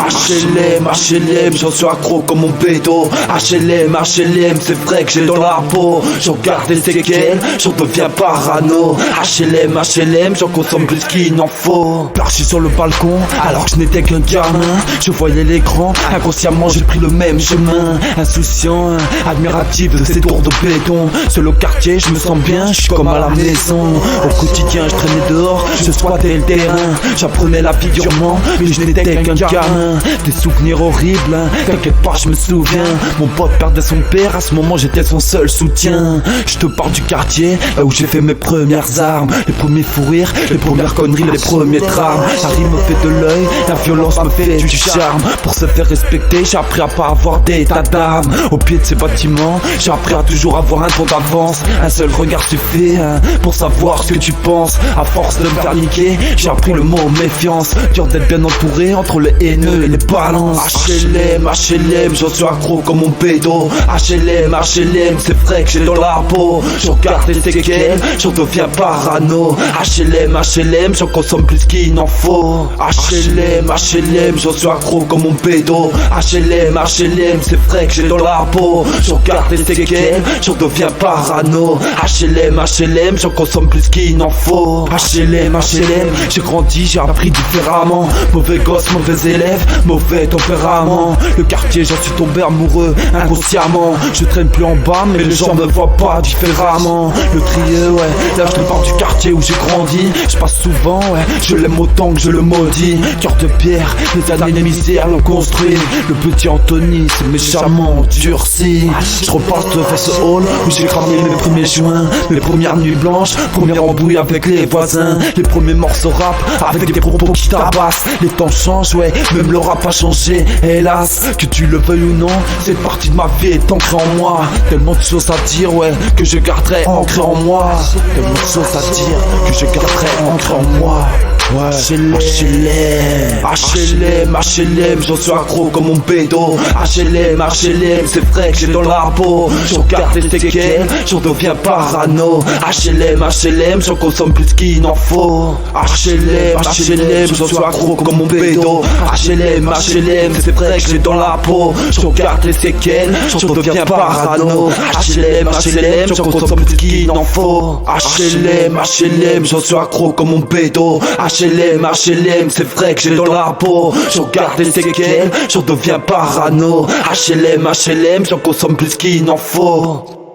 HLM, j'en suis accro comme mon bédo. HLM, c'est vrai que j'ai dans la peau. J'en garde des séquelles, j'en deviens parano. HLM, j'en consomme plus qu'il n'en faut. Perché sur le balcon, alors que je n'étais qu'un gamin. Je voyais l'écran, inconsciemment j'ai pris le même chemin. Insouciant, admiratif de ces tours de béton. Seul au quartier, je me sens bien, je suis comme à la maison. Au quotidien, je traînais dehors, je squattais le terrain. J'apprenais la vie durement, mais je n'étais qu'un gamin. Des souvenirs horribles, t'inquiète pas, je me souviens. Mon pote perdait son père, à ce moment j'étais son seul soutien. Je te parle du quartier, là où j'ai fait mes premières armes. Les premiers fous rires, les premières conneries, les premiers drames. La rime me fait de l'œil, la violence me fait du charme. Pour se faire respecter, j'ai appris à pas avoir d'état d'âme. Au pied de ces bâtiments, j'ai appris à toujours avoir un temps d'avance. Un seul regard suffit pour savoir ce que tu penses. À force de me faire niquer, j'ai appris le mot méfiance. Dur d'être bien entouré entre les haineux et les balances. HLM, j'en suis accro comme mon pédo. HLM, c'est vrai que j'ai dans la peau. J'en garde des séquelles, j'en deviens parano. HLM, j'en consomme plus qu'il n'en faut. HLM, j'en suis accro comme mon pédo. HLM, c'est vrai que j'ai dans la peau. J'en garde des séquelles, j'en deviens parano. HLM, j'en consomme plus qu'il n'en faut. HLM, j'ai grandi, j'ai appris différemment. Mauvais gosse, mauvais élève, mauvais tempérament. Le quartier, j'en suis tombé amoureux inconsciemment. Je traîne plus en bas, mais les gens me voient pas différemment. Le trier, ouais, là je te parle du quartier où j'ai grandi. Je passe souvent, ouais, je l'aime autant que je le maudis. Cœur de pierre, les années de misère l'ont construit. Le petit Anthony, c'est méchamment durci. Je repasse devant ce hall où j'ai cramé mes premiers joints. Mes premières nuits blanches, première embrouille avec les voisins. Les premiers morceaux rap avec des propos qui tabassent. Les temps changent, ouais, même le rap a changé. Hélas, que tu le veuilles ou non, cette partie de ma vie est ancrée en moi. Tellement de choses à dire, ouais, que je garderai ancrée en moi. Tellement de choses à dire, que je garderai ancrée en moi. Ouais, HLM, j'en suis accro comme mon pédo. HLM, c'est vrai que j'ai dans la peau. J'en garde des séquelles, j'en deviens parano. HLM, j'en consomme plus qu'il n'en faut. HLM, j'en suis accro comme mon pédo. HLM, c'est vrai que j'ai dans la peau. J'en garde les séquelles, j'en deviens parano. HLM, j'en consomme plus qu'il n'en faut. HLM, j'en suis accro comme mon pédo. HLM, c'est vrai que j'ai dans la peau. J'en garde des séquelles, j'en deviens parano. HLM, j'en consomme plus qu'il n'en faut.